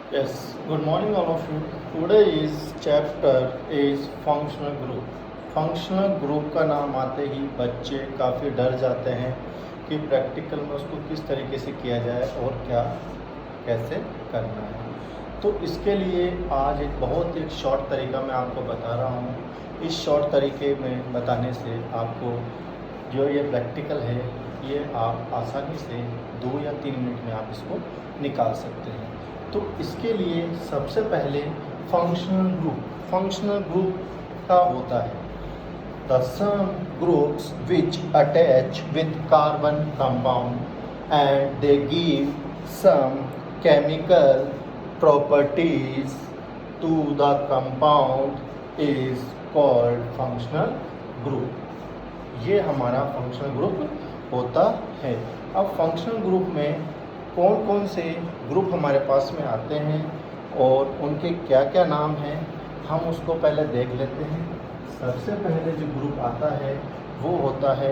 Yes, good morning all of you. Today is chapter is functional group. Functional group का नाम आते ही बच्चे काफ़ी डर जाते हैं कि प्रैक्टिकल में उसको किस तरीके से किया जाए और क्या कैसे करना है। तो इसके लिए आज एक शॉर्ट तरीका मैं आपको बता रहा हूँ। इस शॉर्ट तरीके में बताने से आपको जो ये प्रैक्टिकल है ये आप आसानी से 2 या 3 मिनट में आप इसको निकाल सकते हैं। तो इसके लिए सबसे पहले फंक्शनल ग्रुप का होता है the some groups which attach with carbon compound and they give some chemical properties to the compound is called functional group. ये हमारा फंक्शनल ग्रुप होता है। अब फंक्शनल ग्रुप में कौन कौन से ग्रुप हमारे पास में आते हैं और उनके क्या क्या नाम हैं हम उसको पहले देख लेते हैं। सबसे पहले जो ग्रुप आता है वो होता है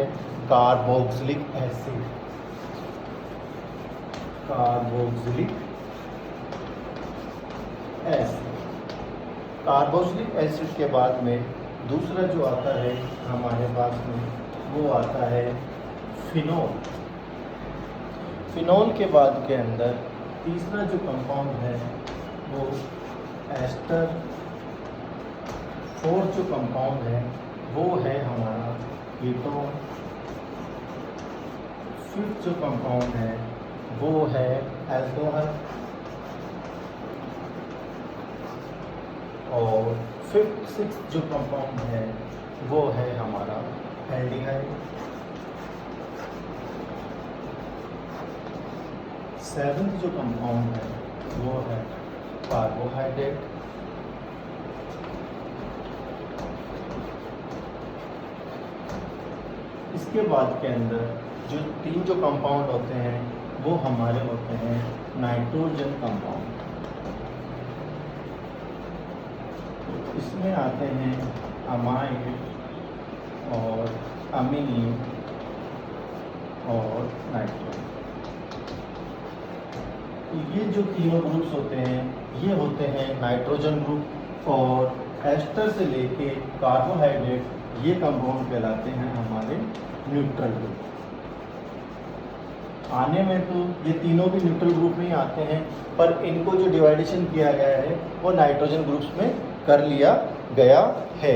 कार्बोक्सिलिक एसिड। कार्बोक्सिलिक एसिड के बाद में दूसरा जो आता है हमारे पास में वो आता है फिनोल। फिनोल के बाद के अंदर तीसरा जो कंपाउंड है वो एस्टर। फोर्थ जो कंपाउंड है वो है हमारा कीटोन। फिफ्थ जो कंपाउंड है वो है एल्कोहल। और सिक्स्थ जो कंपाउंड है वो है हमारा एल्डिहाइड। 7th जो कंपाउंड है वो है कार्बोहाइड्रेट। इसके बाद के अंदर जो 3 जो कंपाउंड होते हैं वो हमारे होते हैं नाइट्रोजन कंपाउंड। तो इसमें आते हैं अमाइड और अमीन और नाइट्रोजन। ये जो तीनों ग्रुप्स होते हैं ये होते हैं नाइट्रोजन ग्रुप। और एस्टर से लेके कार्बोहाइड्रेट ये कंपाउंड कहलाते हैं हमारे न्यूट्रल ग्रुप। आने में तो ये तीनों भी न्यूट्रल ग्रुप में ही आते हैं पर इनको जो डिवाइडेशन किया गया है वो नाइट्रोजन ग्रुप्स में कर लिया गया है।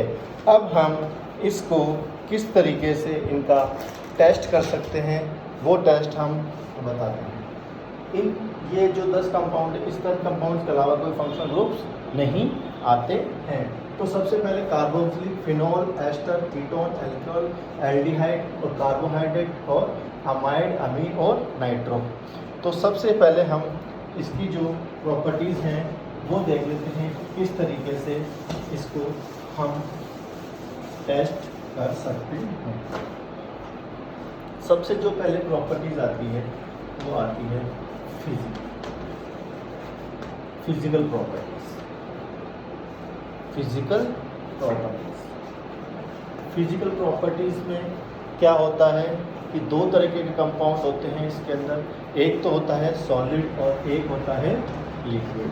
अब हम इसको किस तरीके से इनका टेस्ट कर सकते हैं वो टेस्ट हम बताते हैं। ये जो 10 कंपाउंड है इस 10 कंपाउंड्स के अलावा कोई फंक्शनल ग्रुप्स नहीं आते हैं। तो सबसे पहले carboxylic, phenol, ester, ketone, alcohol, aldehyde और कार्बोहाइड्रेट और अमाइड, अमीन और नाइट्रो। तो सबसे पहले हम इसकी जो प्रॉपर्टीज़ हैं वो देख लेते हैं किस तरीके से इसको हम टेस्ट कर सकते हैं। सबसे जो पहले प्रॉपर्टीज़ आती है वो आती है फिजिकल प्रॉपर्टीज। फिजिकल प्रॉपर्टीज में क्या होता है कि 2 तरीके के कंपाउंड होते हैं इसके अंदर। एक तो होता है सॉलिड और एक होता है लिक्विड।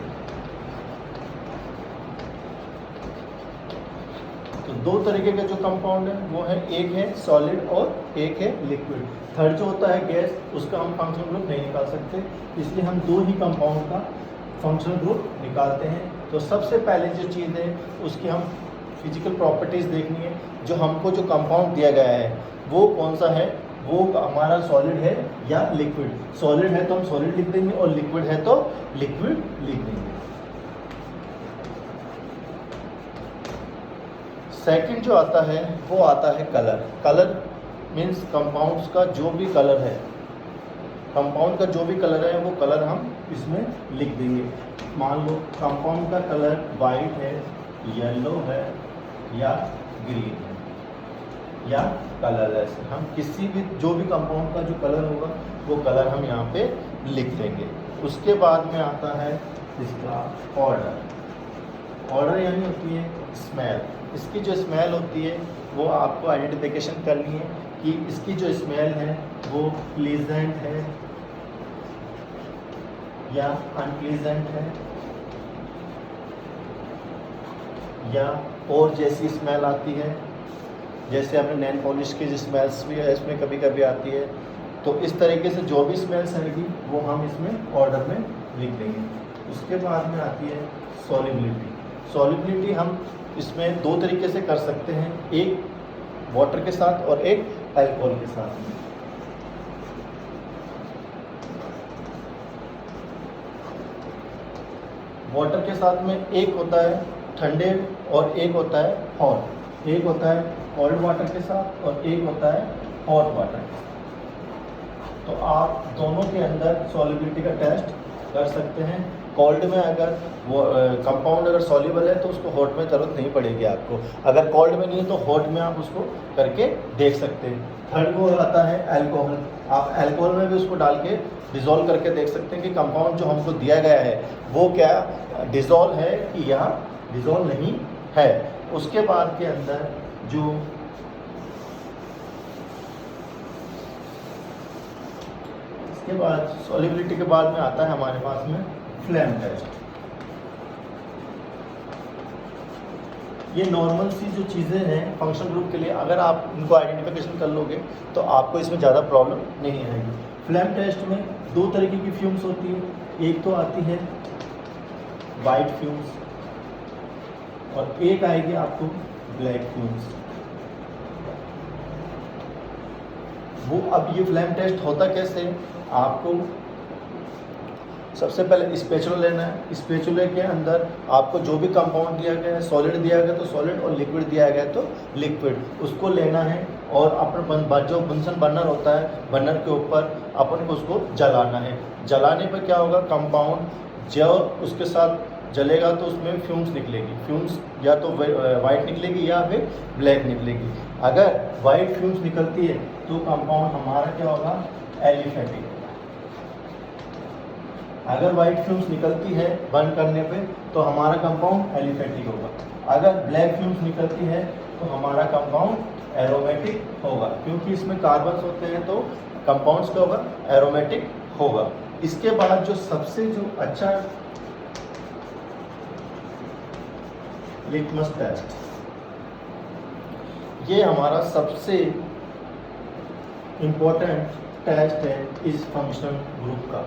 तो 2 तरीके के जो कंपाउंड है वो है, एक है सॉलिड और एक है लिक्विड। थर्ड जो होता है गैस, उसका हम फंक्शनल ग्रुप नहीं निकाल सकते, इसलिए हम 2 ही कंपाउंड का फंक्शनल ग्रुप निकालते हैं। तो सबसे पहले जो चीज़ है उसकी हम फिजिकल प्रॉपर्टीज़ देखनी है। जो हमको जो कंपाउंड दिया गया है वो कौन सा है, वो हमारा सॉलिड है या लिक्विड। सॉलिड है तो हम सॉलिड लिख देंगे और लिक्विड है तो लिक्विड लिख देंगे। सेकंड जो आता है वो आता है कलर मीन्स कंपाउंड्स का जो भी कलर है, कंपाउंड का जो भी कलर है वो कलर हम इसमें लिख देंगे। मान लो कंपाउंड का कलर वाइट है, येलो है या ग्रीन है या कलरलेस है। हम किसी भी जो भी कंपाउंड का जो कलर होगा वो कलर हम यहाँ पे लिख देंगे। उसके बाद में आता है इसका ऑर्डर यानी होती है स्मेल। इसकी जो स्मेल होती है वो आपको आइडेंटिफिकेशन करनी है कि इसकी जो स्मेल है वो प्लीजेंट है या अनप्लीजेंट है या और जैसी स्मेल आती है, जैसे हमने नेल पॉलिश की स्मेल्स भी है इसमें कभी कभी आती है, तो इस तरीके से जो भी स्मेल्स आएगी वो हम इसमें ऑर्डर में लिख देंगे। उसके बाद में आती है सॉल्युबिलिटी। सॉल्युबिलिटी हम इसमें दो तरीके से कर सकते हैं, एक वाटर के साथ और एक अल्कोहल के साथ में। वाटर के साथ में एक होता है ठंडे और एक होता है हॉट, एक होता है कोल्ड वाटर के साथ और एक होता है हॉट वाटर के साथ। तो आप दोनों के अंदर सॉल्युबिलिटी का टेस्ट कर सकते हैं। कोल्ड में अगर वो कंपाउंड अगर सॉल्युबल है तो उसको हॉट में ज़रूरत नहीं पड़ेगी आपको, अगर कोल्ड में नहीं है तो हॉट में आप उसको करके देख सकते हैं। थर्ड वो आता है अल्कोहल। आप अल्कोहल में भी उसको डाल के डिज़ोल्व करके देख सकते हैं कि कंपाउंड जो हमको दिया गया है वो क्या डिज़ोल्व है कि या डिज़ोल्व नहीं है। उसके बाद के अंदर जो इसके बाद सॉल्युबिलिटी के बाद में आता है हमारे पास में फ्लेम टेस्ट। ये नॉर्मल सी जो चीज़ें हैं फंक्शन ग्रुप के लिए, अगर आप इनको आइडेंटिफिकेशन कर लोगे तो आपको इसमें ज़्यादा प्रॉब्लम नहीं आएगी। फ्लेम टेस्ट में दो तरीके की फ्यूम्स होती है, एक तो आती है वाइट फ्यूम्स और एक आएगी आपको ब्लैक फ्यूम्स। वो अब ये फ्लेम टेस्ट होता कैसे, आपको सबसे पहले स्पैचुला लेना है। स्पैचुले के अंदर आपको जो भी कंपाउंड दिया गया है, सॉलिड दिया गया तो सॉलिड और लिक्विड दिया गया तो लिक्विड, उसको लेना है और अपन जो बंसन बर्नर होता है, बर्नर के ऊपर अपन को उसको जलाना है। जलाने पर क्या होगा, कंपाउंड जो उसके साथ जलेगा तो उसमें फ्यूम्स निकलेगी। फ्यूम्स या तो वाइट निकलेगी या फिर ब्लैक निकलेगी। अगर वाइट फ्यूम्स निकलती है तो कंपाउंड हमारा क्या होगा, एलिफेटिक। अगर वाइट फ्यूम्स निकलती है बर्न करने पे तो हमारा कंपाउंड एलिफेटिक होगा। अगर ब्लैक फ्यूम्स निकलती है तो हमारा कंपाउंड एरोमेटिक होगा, क्योंकि इसमें कार्बन्स होते हैं तो कंपाउंड्स क्या होगा, एरोमेटिक होगा। इसके बाद जो सबसे जो अच्छा लिटमस टेस्ट, ये हमारा सबसे इम्पोर्टेंट टेस्ट है इस फंक्शनल ग्रुप का।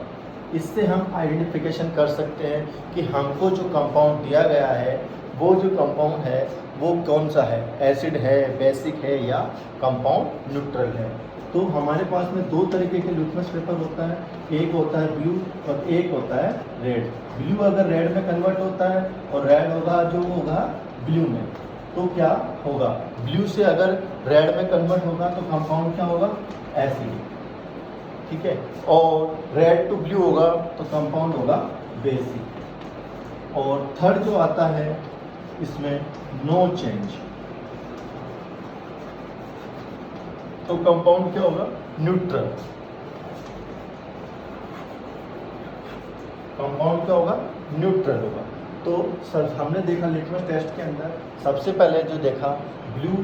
इससे हम आइडेंटिफिकेशन कर सकते हैं कि हमको जो कंपाउंड दिया गया है वो जो कंपाउंड है वो कौन सा है, एसिड है, बेसिक है या कंपाउंड न्यूट्रल है। तो हमारे पास में दो तरीके के लिटमस पेपर होता है, एक होता है ब्लू और एक होता है रेड। ब्लू अगर रेड में कन्वर्ट होता है और रेड होगा जो होगा ब्लू में, तो क्या होगा, ब्लू से अगर रेड में कन्वर्ट होगा तो कंपाउंड क्या होगा, एसिड, ठीक है। और रेड टू ब्लू होगा तो कंपाउंड होगा बेसिक। और थर्ड जो आता है इसमें नो चेंज, तो कंपाउंड क्या होगा, न्यूट्रल। कंपाउंड क्या होगा, न्यूट्रल होगा। तो सर हमने देखा लिटमस टेस्ट के अंदर सबसे पहले जो देखा ब्लू,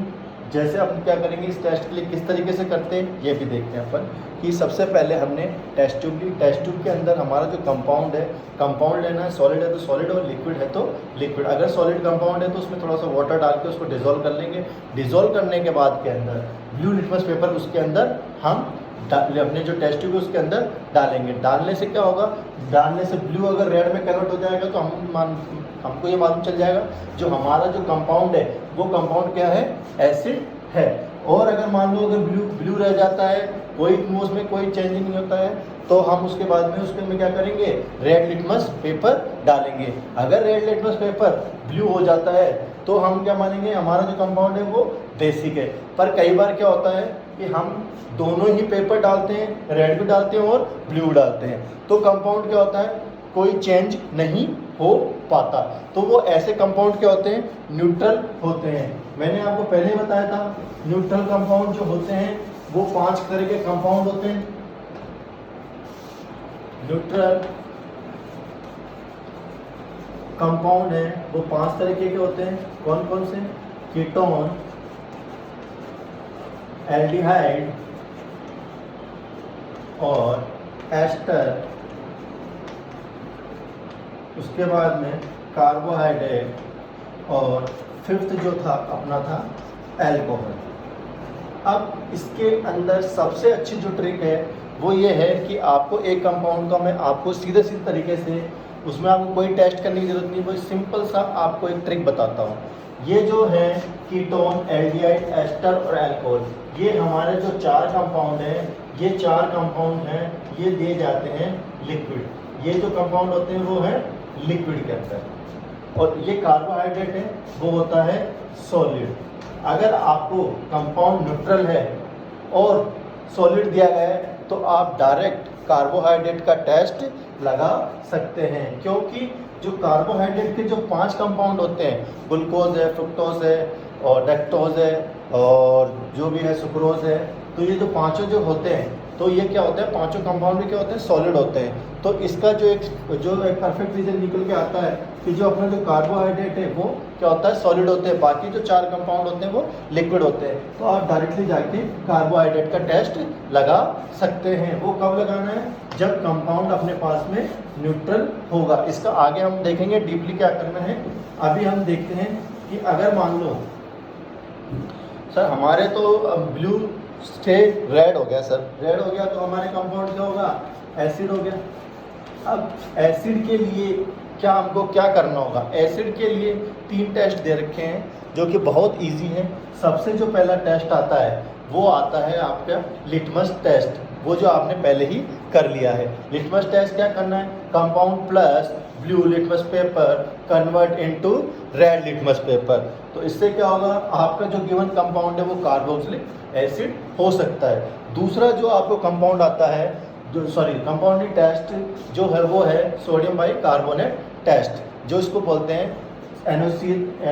जैसे अपन क्या करेंगे इस टेस्ट के लिए किस तरीके से करते हैं ये भी देखते हैं अपन, कि सबसे पहले हमने टेस्ट ट्यूब ली। टेस्ट ट्यूब के अंदर हमारा जो कंपाउंड है, कंपाउंड लेना है, सॉलिड है तो सॉलिड और लिक्विड है तो लिक्विड। अगर सॉलिड कंपाउंड है तो उसमें थोड़ा सा वाटर डाल के उसको डिजोल्व कर लेंगे। डिजोल्व करने के बाद के अंदर ब्लू लिटमस पेपर उसके अंदर हम अपने जो टेस्ट ट्यूब है उसके अंदर डालेंगे। डालने से क्या होगा, डालने से ब्लू अगर रेड में कन्वर्ट हो जाएगा तो हमको ये मालूम चल जाएगा जो हमारा जो कंपाउंड है वो कंपाउंड क्या है, एसिड है। और अगर मान लो अगर ब्लू रह जाता है, कोई उसमें कोई चेंज नहीं होता है, तो हम उसके बाद में उसके में क्या करेंगे, रेड लिटमस पेपर डालेंगे। अगर रेड लिटमस पेपर ब्लू हो जाता है तो हम क्या मानेंगे, हमारा जो कंपाउंड है वो बेसिक है। पर कई बार क्या होता है कि हम दोनों ही पेपर डालते हैं, रेड भी डालते हैं और ब्लू डालते हैं, तो कंपाउंड क्या होता है, कोई चेंज नहीं हो पाता। तो वो ऐसे कंपाउंड क्या होते हैं, न्यूट्रल होते हैं। मैंने आपको पहले बताया था न्यूट्रल कंपाउंड जो होते हैं वो 5 तरह के कंपाउंड होते हैं। न्यूट्रल कंपाउंड है वो 5 तरीके के होते हैं। कौन कौन से, कीटोन, एल्डिहाइड और एस्टर, उसके बाद में कार्बोहाइड्रेट और फिफ्थ जो था अपना था एल्कोहल। अब इसके अंदर सबसे अच्छी जो ट्रिक है वो ये है कि आपको एक कंपाउंड का मैं आपको सीधे तरीके से, उसमें आपको कोई टेस्ट करने की ज़रूरत नहीं, वो सिंपल सा आपको एक ट्रिक बताता हूँ। ये जो है कीटोन, एल्डिहाइड, एस्टर और अल्कोहल, ये हमारे जो 4 कंपाउंड हैं, ये 4 कंपाउंड हैं, ये दिए जाते हैं लिक्विड। ये जो कंपाउंड होते हैं वो है लिक्विड के अंदर, और ये कार्बोहाइड्रेट है वो होता है सॉलिड। अगर आपको कंपाउंड न्यूट्रल है और सॉलिड दिया गया है तो आप डायरेक्ट कार्बोहाइड्रेट का टेस्ट लगा सकते हैं, क्योंकि जो कार्बोहाइड्रेट के जो 5 कंपाउंड होते हैं, ग्लूकोज है, फ्रुक्टोज है और डेक्टोज है और जो भी है सुक्रोज है, तो ये जो पांचों जो होते हैं तो ये क्या होता है, पांचों कंपाउंड भी क्या होते हैं, सॉलिड होते हैं। तो इसका जो एक परफेक्ट रीजन निकल के आता है कि जो अपना जो कार्बोहाइड्रेट है वो क्या होता है, सॉलिड होते हैं, बाकी जो 4 कंपाउंड होते हैं वो लिक्विड होते हैं। तो आप डायरेक्टली जाके कार्बोहाइड्रेट का टेस्ट लगा सकते हैं। वो कब लगाना है, जब कंपाउंड अपने पास में न्यूट्रल होगा। इसका आगे हम देखेंगे डीपली क्या करना है। अभी हम देखते हैं कि अगर मान लो सर हमारे तो ब्लू से रेड हो गया, सर रेड हो गया तो हमारे कंपाउंड क्या होगा, एसिड हो गया। अब एसिड के लिए क्या हमको क्या करना होगा, एसिड के लिए 3 टेस्ट दे रखे हैं जो कि बहुत इजी है। सबसे जो पहला टेस्ट आता है वो आता है आपका लिटमस टेस्ट, वो जो आपने पहले ही कर लिया है। लिटमस टेस्ट क्या करना है, compound plus blue litmus paper convert into red litmus paper. तो इससे क्या होगा, आपका जो गिवन कंपाउंड है वो कार्बोक्सिलिक एसिड हो सकता है। दूसरा जो आपको कंपाउंड आता है, जो कंपाउंडिंग टेस्ट जो है वो है सोडियम बाइकार्बोनेट टेस्ट, जो इसको बोलते हैं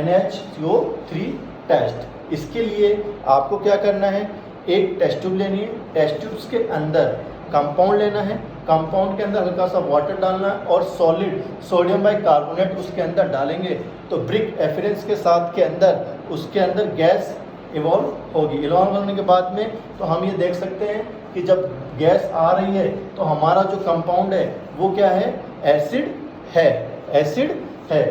NaCO3 टेस्ट। इसके लिए आपको क्या करना है, एक टेस्ट ट्यूब लेनी है, टेस्ट ट्यूब्स के अंदर कंपाउंड लेना है, कंपाउंड के अंदर हल्का सा वाटर डालना है और सॉलिड सोडियम बाइकार्बोनेट उसके अंदर डालेंगे तो ब्रिक एफिरेंस के साथ के अंदर उसके अंदर गैस इवॉल्व होगी। इवॉल्व होने के बाद में तो हम ये देख सकते हैं कि जब गैस आ रही है तो हमारा जो कंपाउंड है वो क्या है, एसिड है, एसिड है,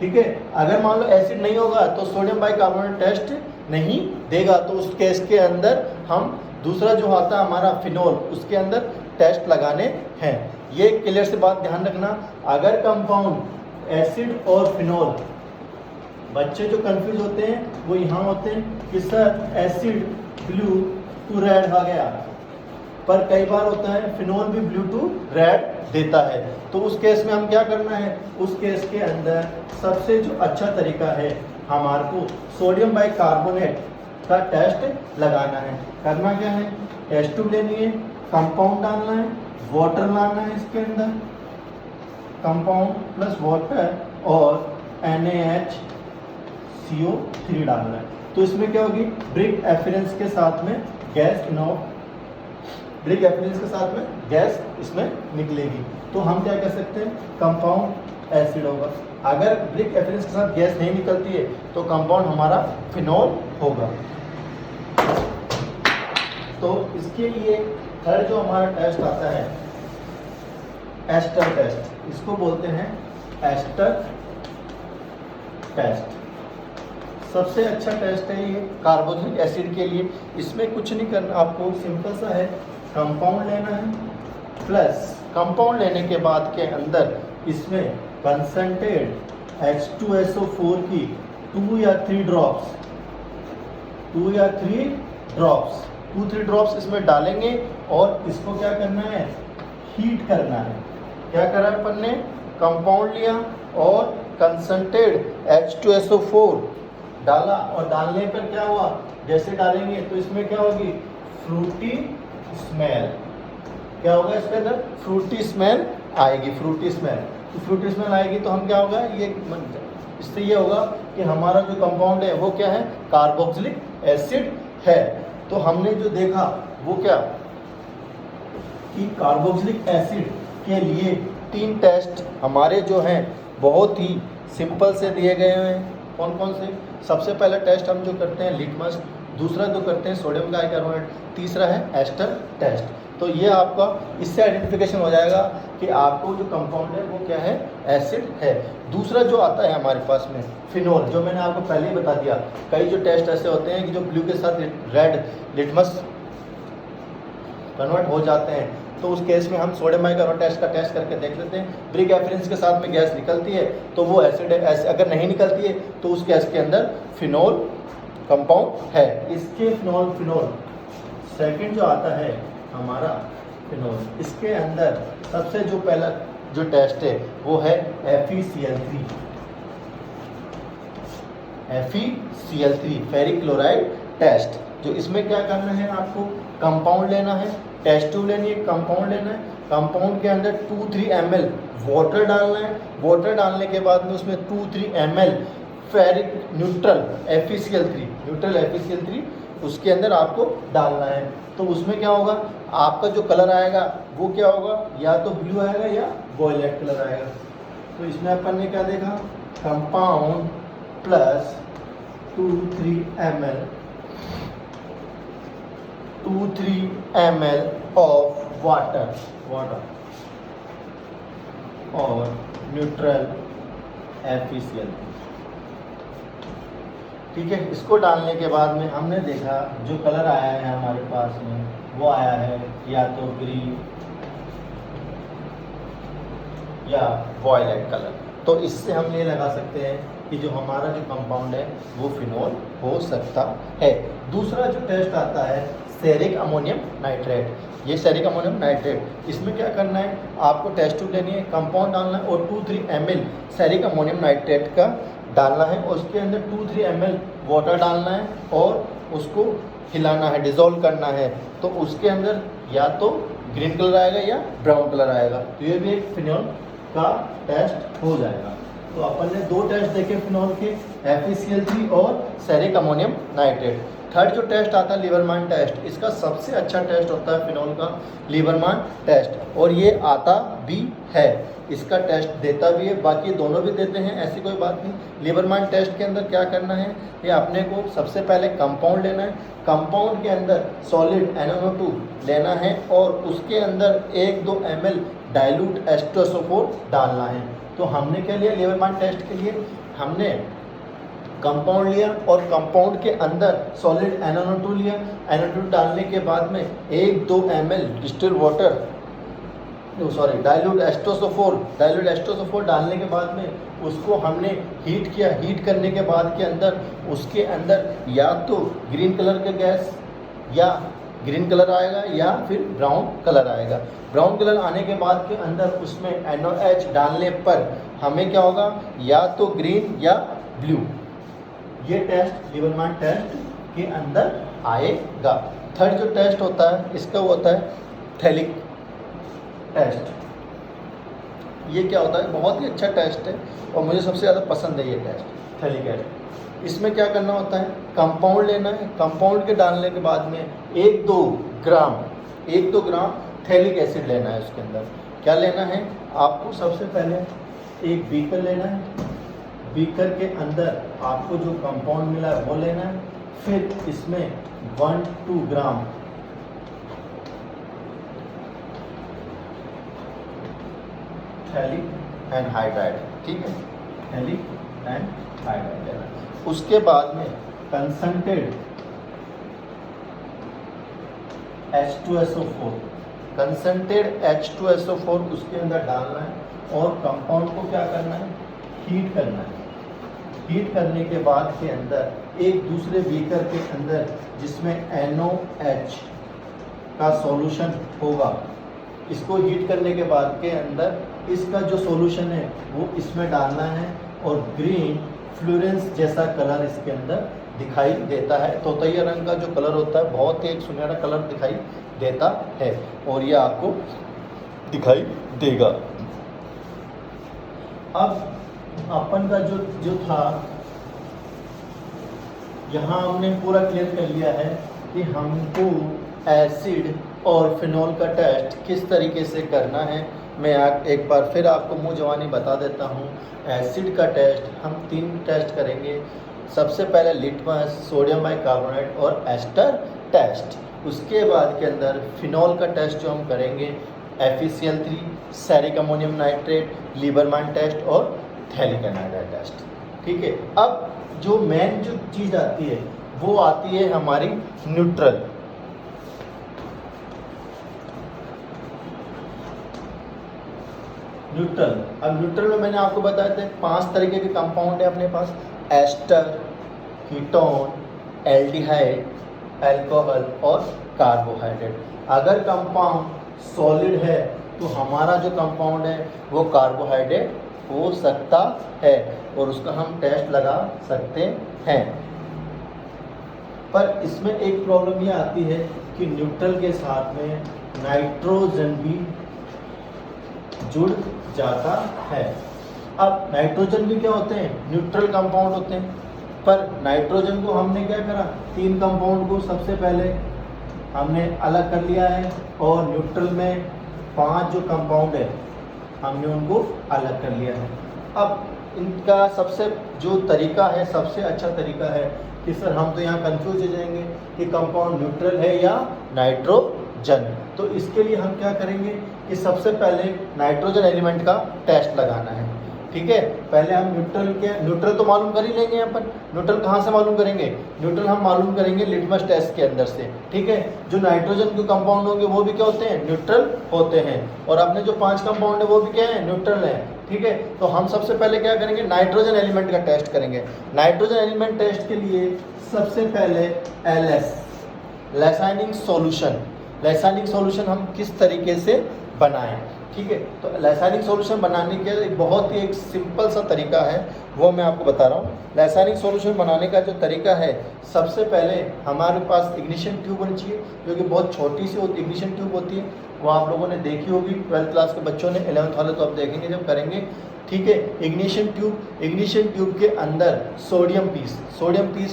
ठीक है। अगर मान लो एसिड नहीं होगा तो सोडियम बाइकार्बोनेट टेस्ट नहीं देगा, तो उस केस के अंदर हम दूसरा जो आता है हमारा फिनोल, उसके अंदर टेस्ट लगाने हैं। ये क्लियर से बात ध्यान रखना, अगर कंपाउंड एसिड और फिनोल, बच्चे जो कंफ्यूज होते हैं वो यहाँ होते हैं कि sir acid blue to red आ गया, पर कई बार होता है फिनोल भी ब्लू टू रेड देता है। तो उस केस में हम क्या करना है, उस केस के अंदर सबसे जो अच्छा तरीका है हमारे को सोडियम बाइकार्बोनेट का टेस्ट लगाना है। करना क्या है, टेस्ट ट्यूब लेनी है, कंपाउंड डालना है, वाटर लाना है, इसके अंदर कंपाउंड प्लस वाटर और NaCO3 डालना है। तो इसमें क्या होगी, ब्रिक एफिरेंस के साथ में गैस ब्रिक एफिरेंस के साथ में गैस इसमें निकलेगी। तो हम क्या कह सकते हैं, कंपाउंड एसिड होगा। अगर ब्रिक एफिरेंस के साथ गैस नहीं निकलती है तो कंपाउंड हमारा फिनोल होगा। तो इसके लिए थर्ड जो हमारा टेस्ट आता है एस्टर टेस्ट, इसको बोलते हैं एस्टर टेस्ट। सबसे अच्छा टेस्ट है ये कार्बोक्सिलिक एसिड के लिए। इसमें कुछ नहीं करना, आपको सिंपल सा है, कंपाउंड लेना है, प्लस कंपाउंड लेने के बाद के अंदर इसमें कंसंट्रेट H2SO4 की 2 या 3 ड्रॉप्स इसमें डालेंगे और इसको क्या करना है, हीट करना है। क्या करा अपन ने, कंपाउंड लिया और कंसंट्रेट H2SO4 डाला, और डालने पर क्या हुआ, जैसे डालेंगे तो इसमें क्या होगी, फ्रूटी स्मेल। क्या होगा इसके अंदर, फ्रूटी स्मेल आएगी, फ्रूटी स्मेल। तो फ्रूटी स्मेल आएगी तो हम क्या होगा, ये इससे ये होगा कि हमारा जो कंपाउंड है वो क्या है, कार्बोक्सिलिक एसिड है। तो हमने जो देखा वो क्या, कि कार्बोक्सिलिक एसिड के लिए 3 टेस्ट हमारे जो हैं बहुत ही सिंपल से दिए गए हैं। कौन कौन से, सबसे पहला टेस्ट हम जो करते हैं लिटमस, दूसरा जो करते हैं सोडियम बाइकार्बोनेट, तीसरा है एस्टर टेस्ट। तो ये आपका इससे आइडेंटिफिकेशन हो जाएगा कि आपको जो कंपाउंड है वो क्या है, एसिड है। दूसरा जो आता है हमारे पास में फिनोल, जो मैंने आपको पहले ही बता दिया। कई जो टेस्ट ऐसे होते हैं कि जो ब्लू के साथ रेड लिटमस कन्वर्ट हो जाते हैं, तो उस केस में हम सोडियम बाइकार्बोनेट टेस्ट का टेस्ट करके देख लेते हैं। ब्रिक एफिनेंस के साथ में गैस निकलती है तो वो एसिड है, अगर नहीं निकलती है तो उस गैस के अंदर फिनोल कंपाउंड है। इसके फिनोल सेकंड जो आता है हमारा फिनोल, इसके अंदर सबसे जो पहला जो टेस्ट है वो है FeCl3, FeCl3 ferric chloride test. जो इसमें क्या करना है, आपको कंपाउंड लेना है, टेस्ट ट्यूब लेनी है, कंपाउंड लेना है। कंपाउंड के अंदर 2-3 ml वाटर डालना है। वाटर डालने के बाद में उसमें 2-3 ml फेरिक न्यूट्रल FeCl3 उसके अंदर आपको डालना है। तो उसमें क्या होगा, आपका जो कलर आएगा वो क्या होगा, या तो ब्लू आएगा या वॉयलेट कलर आएगा। तो इसमें अपन ने क्या देखा, compound plus 2-3 ml of water और न्यूट्रल FeCl3, ठीक है। इसको डालने के बाद में हमने देखा जो कलर आया है हमारे पास में वो आया है या तो ग्रीन या वॉयलेट कलर। तो इससे हम ये लगा सकते हैं कि जो हमारा जो कंपाउंड है वो फिनोल हो सकता है। दूसरा जो टेस्ट आता है सेरिक अमोनियम नाइट्रेट। ये सेरिक अमोनियम नाइट्रेट, इसमें क्या करना है, आपको टेस्ट ट्यूब लेनी है, कंपाउंड डालना है और 2-3 ml सेरिक अमोनियम नाइट्रेट का डालना है। उसके अंदर 2-3 ml वाटर डालना है और उसको हिलाना है, डिज़ोल्व करना है। तो उसके अंदर या तो ग्रीन कलर आएगा या ब्राउन कलर आएगा। तो ये भी एक फिनोल का टेस्ट हो जाएगा। तो अपन ने 2 टेस्ट देखे फिनोल के, FeCl3 और सेरिक अमोनियम नाइट्रेट। थर्ड जो टेस्ट आता है लीवरमान टेस्ट। इसका सबसे अच्छा टेस्ट होता है फिनोल का लीवरमान टेस्ट, और ये आता भी है, इसका टेस्ट देता भी है, बाकी दोनों भी देते हैं, ऐसी कोई बात नहीं। लीवरमान टेस्ट के अंदर क्या करना है, ये अपने को सबसे पहले कंपाउंड लेना है। कंपाउंड के अंदर सॉलिड NaNO2 लेना है और उसके अंदर 1-2 ml डाइल्यूट H2SO4 डालना है। तो हमने क्या लिया लीवरमान टेस्ट के लिए, हमने कंपाउंड लिया और कंपाउंड के अंदर सॉलिड NaNO2 लिया। NaNO2 डालने के बाद में 1-2 ml distil water dilute H2SO4 डालने के बाद में उसको हमने हीट किया। हीट करने के बाद के अंदर उसके अंदर या तो ग्रीन कलर का गैस या ग्रीन कलर आएगा या फिर ब्राउन कलर आएगा। ब्राउन कलर आने के बाद के अंदर उसमें NaOH डालने पर हमें क्या होगा, या तो ग्रीन या ब्लू। ये टेस्ट लीवरमान टेस्ट के अंदर आएगा। थर्ड जो टेस्ट होता है इसका वो होता है थैलिक टेस्ट। ये क्या होता है, बहुत ही अच्छा टेस्ट है और मुझे सबसे ज़्यादा पसंद है ये टेस्ट, थैलिक टेस्ट। इसमें क्या करना होता है, कंपाउंड लेना है। कंपाउंड के डालने के बाद में 1-2 ग्राम थैलिक एसिड लेना है। उसके अंदर क्या लेना है, आपको सबसे पहले एक बीकर लेना है। बीकर के अंदर आपको जो कंपाउंड मिला है वो लेना है। फिर इसमें 1-2 ग्राम थैलिक एनहाइड्राइड, ठीक है, थैलिक एनहाइड्राइड लेना है। उसके बाद में कंसंट्रेटेड H2SO4 उसके अंदर डालना है और कंपाउंड को क्या करना है, हीट करना है। हीट करने के बाद के अंदर एक दूसरे बीकर के अंदर जिसमें NaOH का सॉल्यूशन होगा, इसको हीट करने के बाद के अंदर इसका जो सॉल्यूशन है वो इसमें डालना है और ग्रीन फ्लोरेंस जैसा कलर इसके अंदर दिखाई देता है। तोतैया रंग का जो कलर होता है बहुत ही एक सुनहरा कलर दिखाई देता है और ये आपको दिखाई देगा। अब अपन का जो था यहाँ हमने पूरा क्लियर कर लिया है कि हमको एसिड और फिनोल का टेस्ट किस तरीके से करना है। मैं एक बार फिर आपको मुँह जवानी बता देता हूँ। एसिड का टेस्ट हम 3 टेस्ट करेंगे, सबसे पहले लिटमस, सोडियम बाइकार्बोनेट और एस्टर टेस्ट। उसके बाद के अंदर फिनॉल का टेस्ट जो हम करेंगे FeCl3, ceric ammonium nitrate, Liebermann test और थैलिक एनाइड्राइड टेस्ट। ठीक है, अब जो मेन जो चीज़ आती है वो आती है हमारी न्यूट्रल। अब न्यूट्रल में मैंने आपको बताया था 5 तरीके के कंपाउंड है अपने पास, एस्टर, कीटोन, एल्डिहाइड, अल्कोहल और कार्बोहाइड्रेट। अगर कंपाउंड सॉलिड है तो हमारा जो कंपाउंड है वो कार्बोहाइड्रेट हो सकता है और उसका हम टेस्ट लगा सकते हैं। पर इसमें एक प्रॉब्लम ये आती है कि न्यूट्रल के साथ में नाइट्रोजन भी जुड़ जाता है। अब नाइट्रोजन भी क्या होते हैं, न्यूट्रल कंपाउंड होते हैं। पर नाइट्रोजन को हमने क्या करा, 3 कंपाउंड को सबसे पहले हमने अलग कर लिया है और न्यूट्रल में 5 जो कंपाउंड है हमने उनको अलग कर लिया है। अब इनका सबसे जो तरीका है, सबसे अच्छा तरीका है कि सर हम तो यहाँ कंफ्यूज हो जाएंगे कि कंपाउंड न्यूट्रल है या नाइट्रोजन। तो इसके लिए हम क्या करेंगे कि सबसे पहले नाइट्रोजन एलिमेंट का टेस्ट लगाना है। ठीक है, पहले हम न्यूट्रल तो मालूम कर ही लेंगे। अपन न्यूट्रल कहाँ से मालूम करेंगे, न्यूट्रल हम मालूम करेंगे लिटमस टेस्ट के अंदर से। ठीक है, जो नाइट्रोजन के कंपाउंड होंगे वो भी क्या होते हैं, न्यूट्रल होते हैं, और अपने जो 5 कंपाउंड है वो भी क्या है, न्यूट्रल है। ठीक है, तो हम सबसे पहले क्या करेंगे, नाइट्रोजन एलिमेंट का टेस्ट करेंगे। नाइट्रोजन एलिमेंट टेस्ट के लिए सबसे पहले LS, लैसाइनिक सॉल्यूशन। लैसाइनिक सॉल्यूशन हम किस तरीके से बनाएं। ठीक है, तो लैसाइनिक सॉल्यूशन बनाने के एक बहुत ही एक सिंपल सा तरीका है, वो मैं आपको बता रहा हूँ। लैसाइनिक सॉल्यूशन बनाने का जो तरीका है, सबसे पहले हमारे पास इग्निशन ट्यूब होनी चाहिए, जो कि बहुत छोटी सी इग्निशन ट्यूब होती है। वो आप लोगों ने देखी होगी 12th क्लास के बच्चों ने, 11th वाले तो अब देखेंगे जब करेंगे। ठीक है, इग्निशन ट्यूब के अंदर सोडियम पीस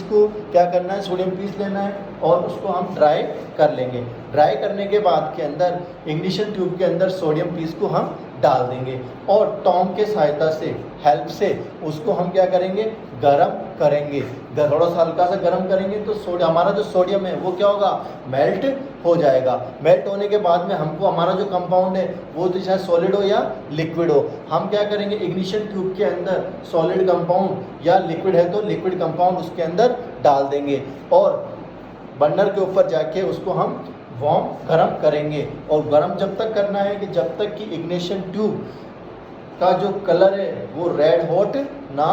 को क्या करना है, सोडियम पीस लेना है और उसको हम ड्राई कर लेंगे। ड्राई करने के बाद के अंदर इग्निशन ट्यूब के अंदर सोडियम पीस को हम डाल देंगे और टोंग के सहायता से, हेल्प से उसको हम क्या करेंगे, गरम करेंगे। थोड़ा सा हल्का सा गरम करेंगे तो हमारा जो सोडियम है वो क्या होगा, मेल्ट हो जाएगा। मेल्ट होने के बाद में हमको हमारा जो कंपाउंड है वो तो चाहे सॉलिड हो या लिक्विड हो, हम क्या करेंगे, इग्निशन ट्यूब के अंदर सॉलिड कंपाउंड या लिक्विड है तो लिक्विड कंपाउंड उसके अंदर डाल देंगे और बर्नर के ऊपर जाके उसको हम वार्म गरम करेंगे। और गरम जब तक करना है कि जब तक कि इग्निशन ट्यूब का जो कलर है वो रेड हॉट ना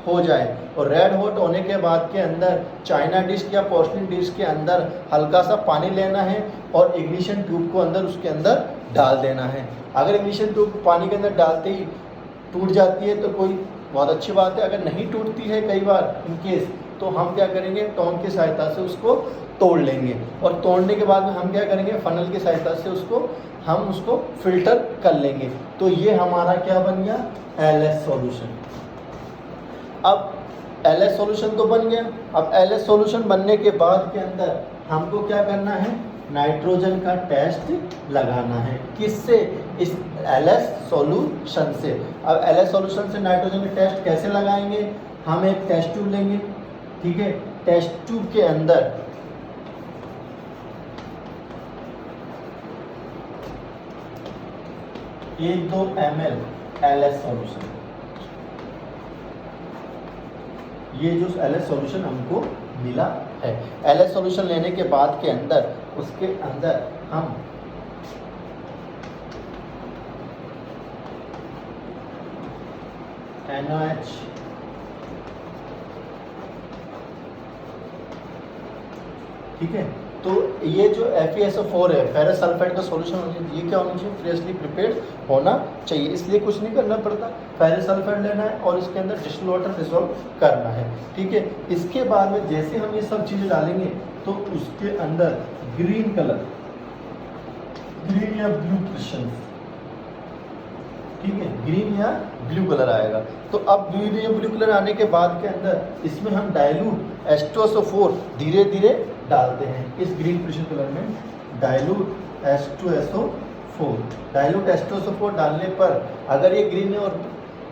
हो जाए। और रेड हॉट होने के बाद के अंदर चाइना डिश या पोर्सलिन डिश के अंदर हल्का सा पानी लेना है और इग्निशन ट्यूब को अंदर उसके अंदर डाल देना है। अगर इग्निशन ट्यूब पानी के अंदर डालते ही टूट जाती है तो कोई बहुत अच्छी बात है, अगर नहीं टूटती है कई बार इन केस, तो हम क्या करेंगे, टोंग की सहायता से उसको तोड़ लेंगे और तोड़ने के बाद में हम क्या करेंगे, फनल की सहायता से हम उसको फिल्टर कर लेंगे। तो ये हमारा क्या बन गया, LS सॉल्यूशन। अब LS सॉल्यूशन तो बन गया। अब LS सॉल्यूशन बनने के बाद के अंदर हमको क्या करना है, नाइट्रोजन का टेस्ट लगाना है। किससे, इस LS सॉल्यूशन से। अब LS सॉल्यूशन से नाइट्रोजन का टेस्ट कैसे लगाएंगे, हम एक टेस्ट ट्यूब लेंगे। ठीक है, टेस्ट ट्यूब के अंदर 1-2 ml LS सॉल्यूशन, ये जो LS सॉल्यूशन हमको मिला है। LS सॉल्यूशन लेने के बाद के अंदर उसके अंदर हम NaOH ठीक है, तो ये जो FeSO4 है, फेरस सल्फेट का सॉल्यूशन होना चाहिए। ये क्या होना चाहिए, फ्रेशली प्रिपेयर्ड होना चाहिए। इसलिए कुछ नहीं करना पड़ता, फेरस सल्फेट लेना है और इसके अंदर डिस्टिल वाटर डिसॉल्व करना है। ठीक है, इसके बाद में जैसे हम ये सब चीज़ें डालेंगे तो उसके अंदर ग्रीन कलर, ग्रीन या ब्लू क्रिस्टल, ठीक है, ग्रीन या ब्लू कलर आएगा। तो अब ग्रीन या ब्लू कलर आने के बाद के अंदर इसमें हम डाइल्यूट H2SO4 धीरे धीरे डालते हैं। इस ग्रीन क्रिस्टल कलर में डाइल्यूट H2SO4 डालने पर अगर ये ग्रीन है और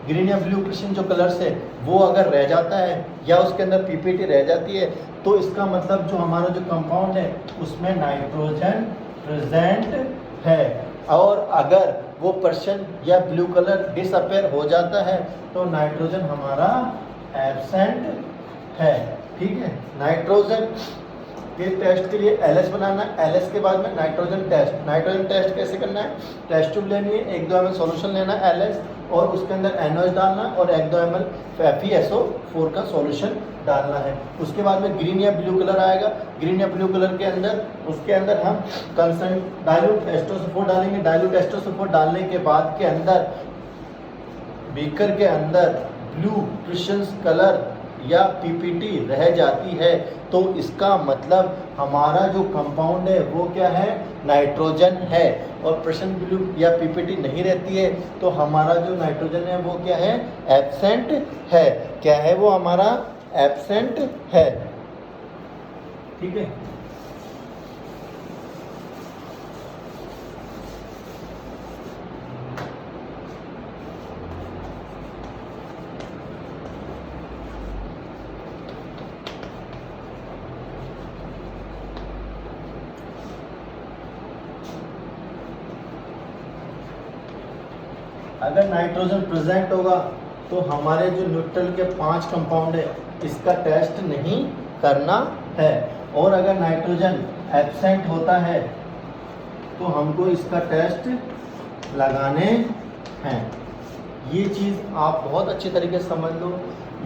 ग्रीन या ब्लू क्रिस्टल जो कलर्स है वो अगर रह जाता है या उसके अंदर पीपीटी रह जाती है तो इसका मतलब जो हमारा जो कंपाउंड है उसमें नाइट्रोजन प्रेजेंट है। और अगर वो पर्सन या ब्लू कलर डिसअपेयर हो जाता है तो नाइट्रोजन हमारा एब्सेंट है। ठीक है, नाइट्रोजन के टेस्ट के लिए एलएस बनाना है। एलएस के बाद में नाइट्रोजन टेस्ट। नाइट्रोजन टेस्ट कैसे करना है? टेस्ट ट्यूब लेनी है, 1-2 ml सॉल्यूशन लेना है एलएस, और उसके अंदर NaOH डालना है और 1-2 ml FeSO4 का सॉल्यूशन डालना है। उसके बाद में ग्रीन या ब्लू कलर आएगा। ग्रीन या ब्लू कलर के अंदर उसके अंदर हम डाइल्यूट एस्टोसल्फेट डालेंगे। डाइल्यूट एस्टोसल्फेट डालने के बाद के अंदर बीकर के अंदर ब्लू क्रिस्टल्स कलर या पीपीटी रह जाती है तो इसका मतलब हमारा जो कंपाउंड है वो क्या है? नाइट्रोजन है। और पर्सन ब्लू या पीपीटी नहीं रहती है तो हमारा जो नाइट्रोजन है वो क्या है? एब्सेंट है। क्या है वो? हमारा एब्सेंट है। ठीक है, अगर नाइट्रोजन प्रेजेंट होगा तो हमारे जो न्यूट्रल के 5 कंपाउंड है इसका टेस्ट नहीं करना है। और अगर नाइट्रोजन एब्सेंट होता है तो हमको इसका टेस्ट लगाने हैं। ये चीज़ आप बहुत अच्छी तरीके से समझ लो।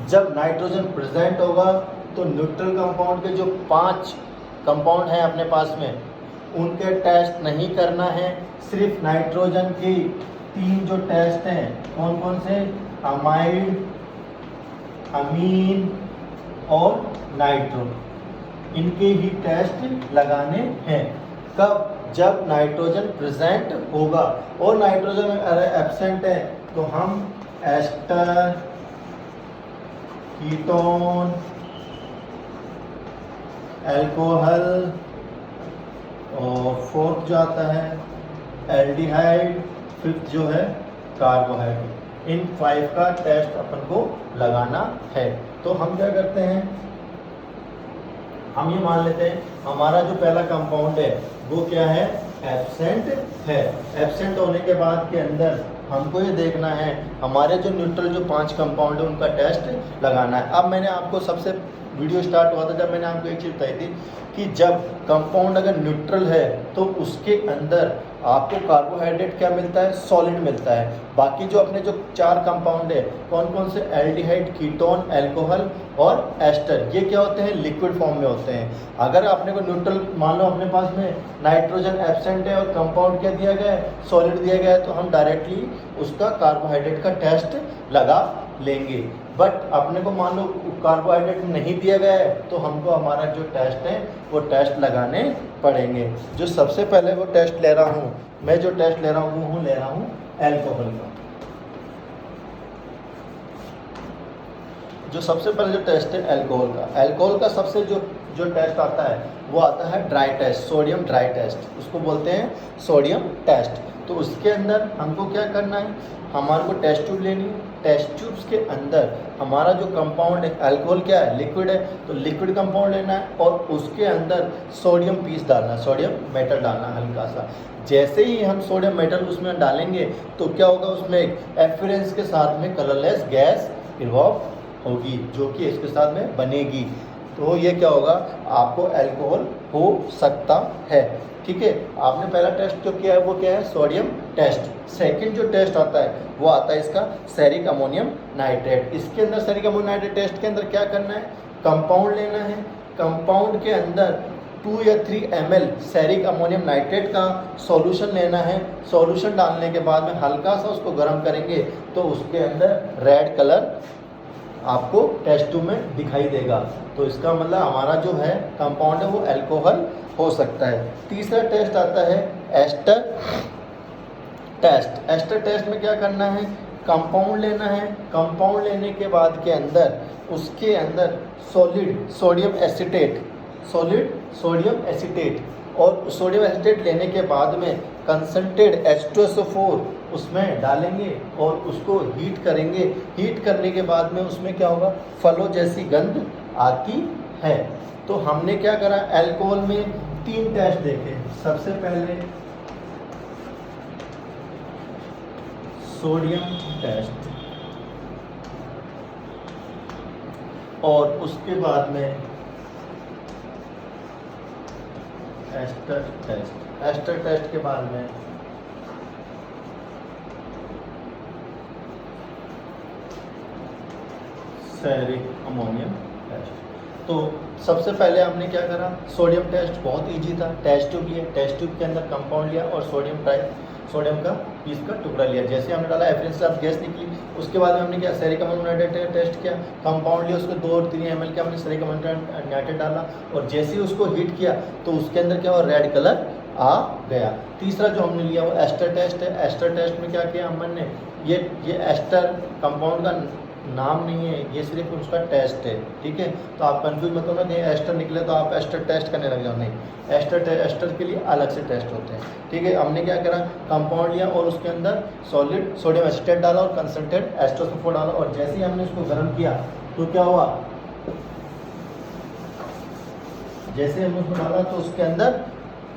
जब नाइट्रोजन प्रेजेंट होगा तो न्यूट्रल कंपाउंड के जो 5 कंपाउंड हैं अपने पास में उनके टेस्ट नहीं करना है। सिर्फ नाइट्रोजन की 3 जो टेस्ट हैं, कौन कौन से? अमाइड, अमीन और नाइट्रो, इनके ही टेस्ट लगाने हैं। कब? जब नाइट्रोजन प्रेजेंट होगा। और नाइट्रोजन अगर एब्सेंट है तो हम एस्टर, कीटोन, अल्कोहल और फोर्थ जो आता है एल्डिहाइड, फिफ्थ जो है कार्बोहाइड्रेट, इन 5 का टेस्ट अपन को लगाना है। तो हम क्या करते हैं? हम ये मान लेते हैं हमारा जो पहला कंपाउंड है वो क्या है? एब्सेंट है। एब्सेंट होने के बाद के अंदर हमको ये देखना है हमारे जो न्यूट्रल जो 5 कंपाउंड है उनका टेस्ट लगाना है। अब मैंने आपको सबसे वीडियो स्टार्ट हुआ था जब मैंने आपको एक चीज़ बताई थी कि जब कंपाउंड अगर न्यूट्रल है तो उसके अंदर आपको कार्बोहाइड्रेट क्या मिलता है? सॉलिड मिलता है। बाकी जो अपने जो 4 कंपाउंड है कौन कौन से? एल्डिहाइड, कीटोन, अल्कोहल और एस्टर, ये क्या होते हैं? लिक्विड फॉर्म में होते हैं। अगर आपने को न्यूट्रल मान लो अपने पास में नाइट्रोजन एब्सेंट है और कंपाउंड क्या दिया गया है? सॉलिड दिया गया है, तो हम डायरेक्टली उसका कार्बोहाइड्रेट का टेस्ट लगा लेंगे। बट अपने को मान लो कार्बोहाइड्रेट नहीं दिया गया है तो हमको हमारा जो टेस्ट है वो टेस्ट लगाने पड़ेंगे। जो सबसे पहले वो टेस्ट ले रहा हूँ मैं, जो टेस्ट ले रहा हूँ वो ले रहा हूँ अल्कोहल का। जो सबसे पहले जो टेस्ट है अल्कोहल का, अल्कोहल का सबसे जो टेस्ट आता है वो आता है dry test, sodium dry test, उसको बोलते हैं सोडियम टेस्ट। तो उसके अंदर हमको क्या करना है? हमारे को टेस्ट ट्यूब लेनी है। टेस्ट ट्यूब्स के अंदर हमारा जो कंपाउंड है, अल्कोहल क्या है? लिक्विड है, तो लिक्विड कंपाउंड लेना है और उसके अंदर सोडियम पीस डालना है, सोडियम मेटल डालना है हल्का सा। जैसे ही हम सोडियम मेटल उसमें डालेंगे तो क्या होगा? उसमें एक एफरेंस के साथ में कलरलेस गैस इवॉल्व होगी जो कि इसके साथ में बनेगी। तो ये क्या होगा? आपको अल्कोहल हो सकता है। ठीक है, आपने पहला टेस्ट जो किया है वो क्या है? Sodium test. सेकंड जो टेस्ट आता है वो आता है इसका सेरिक अमोनियम नाइट्रेट। इसके अंदर सेरिक अमोनियम नाइट्रेट टेस्ट के अंदर क्या करना है? कंपाउंड लेना है। कंपाउंड के अंदर 2 या 3 ml सेरिक अमोनियम नाइट्रेट का सॉल्यूशन लेना है। सॉल्यूशन डालने के बाद में हल्का सा उसको गर्म करेंगे तो उसके अंदर रेड कलर आपको टेस्ट ट्यूब में दिखाई देगा। तो इसका मतलब हमारा जो है कंपाउंड है वो अल्कोहल हो सकता है। तीसरा टेस्ट आता है एस्टर टेस्ट। एस्टर टेस्ट में क्या करना है? कंपाउंड लेना है। कंपाउंड लेने के बाद के अंदर उसके अंदर solid sodium acetate, solid sodium acetate, और सोडियम एसीटेट लेने के बाद में कंसंट्रेट H2SO4 उसमें डालेंगे और उसको हीट करेंगे। हीट करने के बाद में उसमें क्या होगा, फलों जैसी गंध आती है। तो हमने क्या करा, अल्कोहल में 3 टेस्ट देखे। सबसे पहले सोडियम टेस्ट, और उसके बाद में एस्टर टेस्ट। एस्टर टेस्ट के बाद में फेरिक अमोनियम टेस्ट। तो सबसे पहले हमने क्या करा, सोडियम टेस्ट बहुत इजी था। टेस्ट ट्यूब लिए, टेस्ट ट्यूब के अंदर कंपाउंड लिया और सोडियम का पीस का टुकड़ा लिया। जैसे हमने डाला एफरेंस से गैस निकली। उसके बाद में हमने क्या, सेरिक अमोनियम नाइट्रेट टेस्ट किया। कंपाउंड लिया, उसको 2-3 ml के हमने सेरिक अमोनियम नाइट्रेट डाला और जैसे ही उसको हीट किया तो उसके अंदर क्या हुआ, रेड कलर आ गया। तीसरा जो हमने लिया वो एस्टर टेस्ट है। एस्टर टेस्ट में क्या किया हमने, ये एस्टर कंपाउंड का नाम नहीं है, ये सिर्फ उसका टेस्ट है, ठीक है। तो आप कंफ्यूज मत होना कि एस्टर निकले तो आप एस्टर टेस्ट करने लग जाओ, नहीं, एस्टर के लिए अलग से टेस्ट होते हैं, ठीक है। हमने क्या करा, कंपाउंड लिया और उसके अंदर सॉलिड सोडियम एसीटेट डाला और कंसनट्रेट एस्टोसल्फेट डाला और जैसे ही हमने उसको गर्म किया तो क्या हुआ, जैसे हमने उसको डाला तो उसके अंदर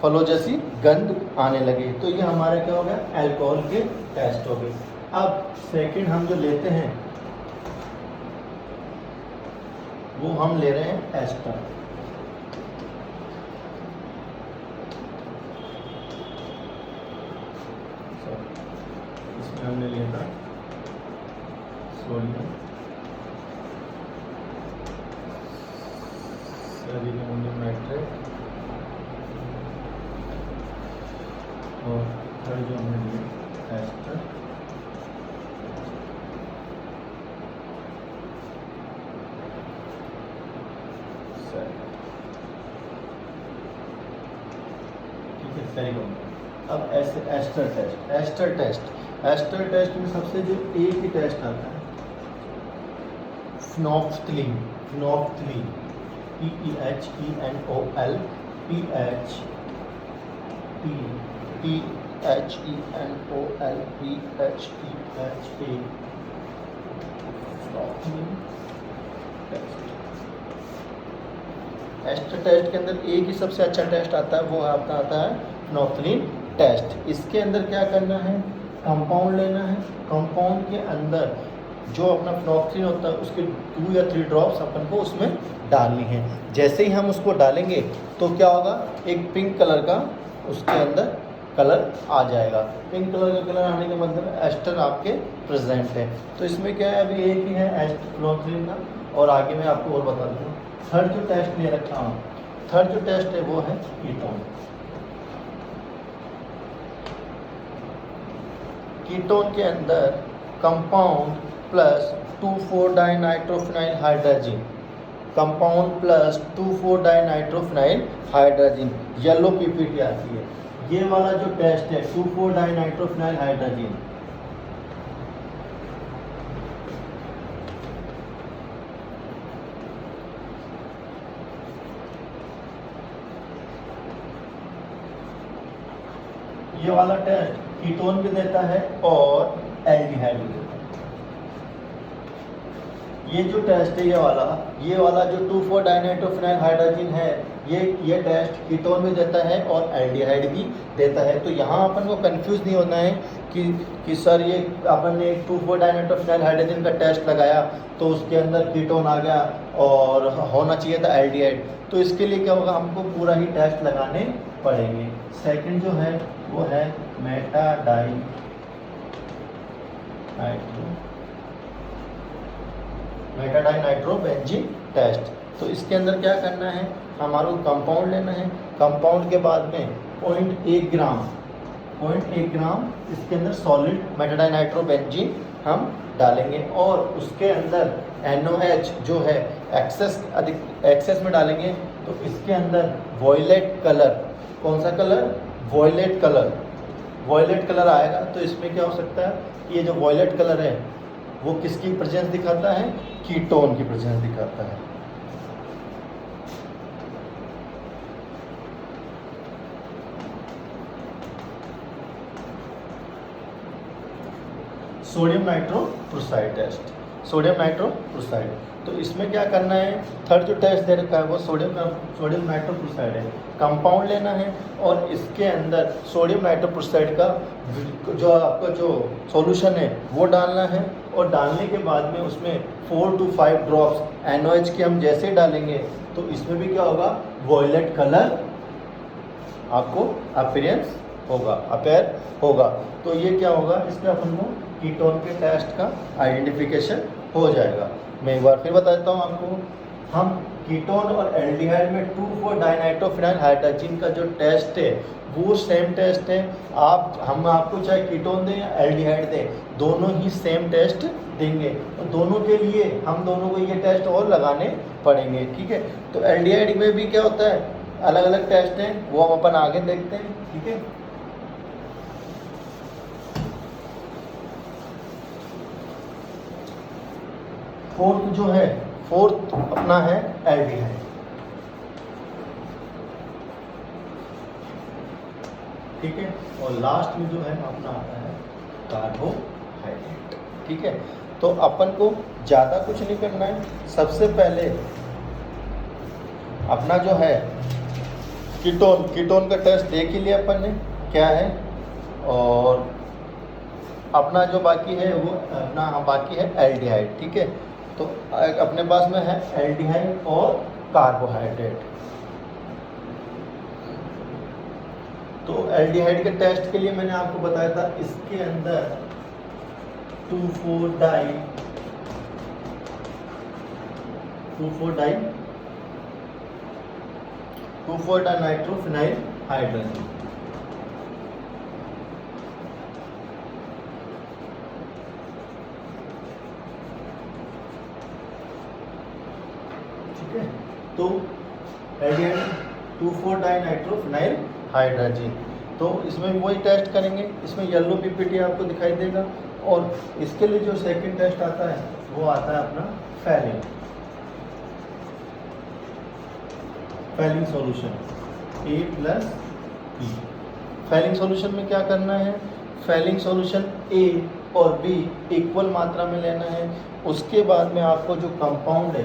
फलों जैसी गंध आने लगी। तो ये हमारा क्या हो गया, अल्कोहल के टेस्ट हो गए। अब सेकंड हम जो लेते हैं वो हम ले रहे हैं एस्टर। इसमें हमने लिया था सोडियम सेरिक अमोनियम नाइट्रेट और थर्ड जो हमने लिया एस्टर। अब एस्टर टेस्ट में सबसे जो एक ही टेस्ट आता है फिनोल्फ्थलीन, एस्टर टेस्ट के अंदर एक ही सबसे अच्छा टेस्ट आता है, वो आपका आता है फिनोल्फ्थलीन टेस्ट। इसके अंदर क्या करना है, कंपाउंड लेना है। कंपाउंड के अंदर जो अपना फिनोल्फ्थलीन होता है उसके 2 या 3 ड्रॉप्स अपन को उसमें डालनी है। जैसे ही हम उसको डालेंगे तो क्या होगा, एक पिंक कलर का उसके अंदर कलर आ जाएगा। पिंक कलर का कलर आने का मतलब एस्टर आपके प्रेजेंट है। तो इसमें क्या है, अभी एक ही है एस्टर फिनोल्फ्थलीन का, और आगे मैं आपको और बता दूँ। थर्ड जो टेस्ट ले रखा हूँ, थर्ड जो टेस्ट है वो है कीटोन। कीटोन के अंदर compound plus two four dinitrophenyl hydrogen, compound plus two four dinitrophenyl hydrogen, yellow PPT आती है। ये वाला जो टेस्ट है 2,4-डाइनाइट्रोफिनाइल हाइड्रोजन, ये वाला टेस्ट कीटोन भी देता है और एल्डिहाइड भी देता है। ये जो टेस्ट है ये वाला जो 2,4-डाइनाइट्रोफिनाइल हाइड्रोजन है, ये टेस्ट कीटोन भी देता है और एल्डिहाइड भी देता है। तो यहाँ अपन को कंफ्यूज नहीं होना है कि सर ये अपन ने 2,4-डाइनाइट्रोफिनाइल हाइड्रोजन का टेस्ट लगाया तो उसके अंदर कीटोन आ गया और होना चाहिए था एल्डिहाइड। तो इसके लिए क्या होगा, हमको पूरा ही टेस्ट लगाने पड़ेंगे। सेकंड जो है वो है मेटाडाइनाइट्रोबेंजीन टेस्ट। तो इसके अंदर क्या करना है, हमारे को कंपाउंड लेना है। कंपाउंड के बाद में 0.1 ग्राम इसके अंदर सॉलिड मेटाडाइनाइट्रोबेंजीन हम डालेंगे और उसके अंदर NOH जो है एक्सेस में डालेंगे। तो इसके अंदर वॉयलेट कलर, कौन सा कलर, वॉयलेट कलर आएगा। तो इसमें क्या हो सकता है, ये जो वॉयलेट कलर है वो किसकी प्रेजेंस दिखाता है, कीटोन की प्रेजेंस दिखाता है। Sodium nitrochloride test, sodium nitrochloride. तो इसमें क्या करना है, थर्ड जो टेस्ट दे रखा है वो सोडियम नाइट्रोक्लोराइड है। कंपाउंड लेना है और इसके अंदर सोडियम नाइट्रोक्लोराइड का जो आपका जो सॉल्यूशन है वो डालना है, और डालने के बाद में उसमें 4 to 5 ड्रॉप्स NaOH के हम जैसे डालेंगे तो इसमें भी क्या होगा, वॉयलेट कलर आपको अपीयरेंस होगा, अपेयर होगा। तो ये क्या होगा, इसमें अपन को कीटोन के टेस्ट का आइडेंटिफिकेशन हो जाएगा। मैं एक बार फिर बता देता हूँ आपको, हम कीटोन और एल्डिहाइड में 2,4-डाइनाइट्रोफिनाइल हाइड्रोजन का जो टेस्ट है वो सेम टेस्ट है। हम आपको चाहे कीटोन दें या एल्डिहाइड दें, दोनों ही सेम टेस्ट देंगे। तो दोनों के लिए हम दोनों को ये टेस्ट और लगाने पड़ेंगे, ठीक है। तो एल्डिहाइड में भी क्या होता है, अलग अलग टेस्ट हैं, वो हम अपन आगे देखते हैं, ठीक है। फोर्थ अपना है एल्डिहाइड, ठीक है। और लास्ट में जो है अपना आता है कार्बोहाइड्रेट, ठीक है। तो अपन को ज़्यादा कुछ नहीं करना है। सबसे पहले अपना जो है कीटोन का टेस्ट देख ही लिया अपन ने क्या है, और अपना जो बाकी है वो अपना बाकी है एल्डिहाइड, ठीक है। तो अपने पास में है एल्डिहाइड और कार्बोहाइड्रेट। तो एल्डिहाइड के टेस्ट के लिए मैंने आपको बताया था, इसके अंदर 2,4-डाइनाइट्रोफिनाइल हाइड्रोजन, ठीक है। तो एल्डिहाइड 2,4-डाइनाइट्रोफिनाइल हाइड्रोजन, तो इसमें वही टेस्ट करेंगे। इसमें येलो पीपीटी आपको दिखाई देगा, और इसके लिए जो सेकंड टेस्ट आता है वो आता है अपना falling solution A+E। Falling solution में क्या करना है, फैलिंग सॉल्यूशन A और B इक्वल मात्रा में लेना है। उसके बाद में आपको जो कंपाउंड है,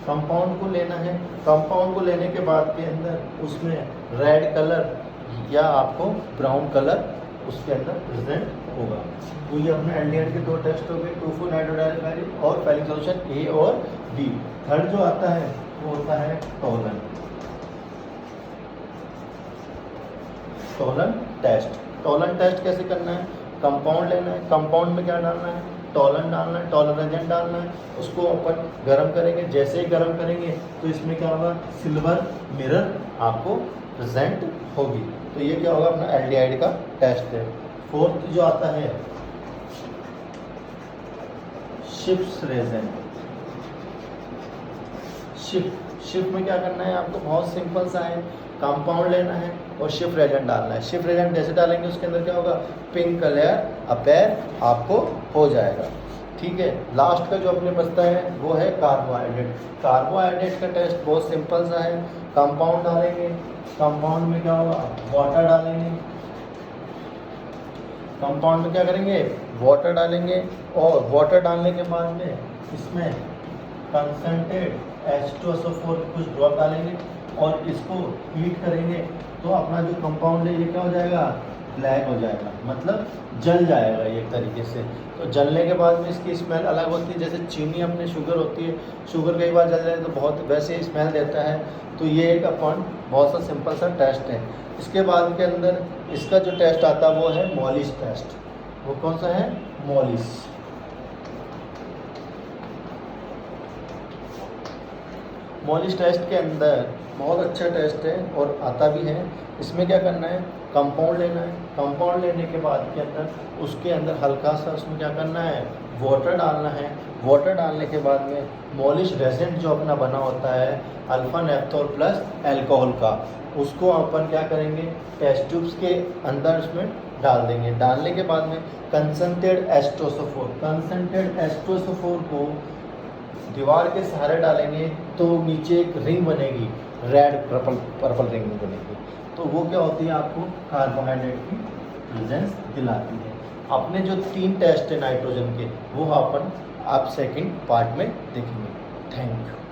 कंपाउंड को लेना है। कंपाउंड को लेने के बाद के अंदर उसमें रेड कलर या आपको ब्राउन कलर उसके अंदर प्रेजेंट होगा। तो ये अपने एल्डिहाइड के दो टेस्ट हो गए, 2,4-नाइट्रोडाइनाइल और फैलिंग सॉल्यूशन A और B। थर्ड जो आता है वो होता है टोलन टेस्ट। टोलन टेस्ट कैसे करना है, कंपाउंड लेना है, कंपाउंड में क्या डालना है, टोलन डालना है, टोलन एजेंट डालना है। उसको अपन गर्म करेंगे, जैसे ही गर्म करेंगे तो इसमें क्या होगा, सिल्वर मिरर आपको प्रेजेंट होगी। तो ये क्या होगा, अपना एल्डिहाइड का टेस्ट है। फोर्थ जो आता है शिफ्ट रेजेंट। शिफ्ट में क्या करना है आपको, बहुत सिंपल सा है, कंपाउंड लेना है और शिफ्ट रेजेंट डालना है। शिफ्ट रेजेंट जैसे डालेंगे उसके अंदर क्या होगा, पिंक कलर अपेयर आपको हो जाएगा, ठीक है। लास्ट का जो अपने बचता है वो है कार्बोहाइड्रेट। कार्बोहाइड्रेट का टेस्ट बहुत सिंपल सा है, कंपाउंड डालेंगे, कंपाउंड में क्या होगा, वाटर डालेंगे, कंपाउंड में क्या करेंगे, वाटर डालेंगे, और वाटर डालने के बाद में इसमें कंसंट्रेटेड H2SO4 कुछ ड्रॉप डालेंगे और इसको हीट करेंगे। तो अपना जो कंपाउंड है ये क्या हो जाएगा, ब्लैक हो जाएगा, मतलब जल जाएगा एक तरीके से। तो जलने के बाद में इसकी स्मेल अलग होती है, जैसे चीनी अपने शुगर होती है, शुगर कई बार जल जाए तो बहुत वैसे स्मेल देता है। तो ये एक अपन बहुत सा सिंपल सा टेस्ट है। इसके बाद के अंदर इसका जो टेस्ट आता है वो है मॉलिस टेस्ट। वो कौन सा है, मॉलिस। मॉलिस टेस्ट के अंदर बहुत अच्छा टेस्ट है और आता भी है। इसमें क्या करना है, कंपाउंड लेना है, कंपाउंड लेने के बाद के अंदर उसके अंदर हल्का सा उसमें क्या करना है, वाटर डालना है। वाटर डालने के बाद में मॉलिश रेजेंट जो अपना बना होता है अल्फा नेप्थोल प्लस अल्कोहल का, उसको अपन क्या करेंगे, टेस्ट ट्यूब्स के अंदर उसमें डाल देंगे। डालने के बाद में कंसंट्रेटेड H2SO4 को दीवार के सहारे डालेंगे तो नीचे एक रिंग बनेगी, रेड पर्पल रिंग बनेगी। तो वो क्या होती है, आपको कार्बोहाइड्रेट की प्रेजेंस दिलाती है। अपने जो 3 टेस्ट है नाइट्रोजन के वो अपन आप सेकंड पार्ट में देखेंगे। Thank you.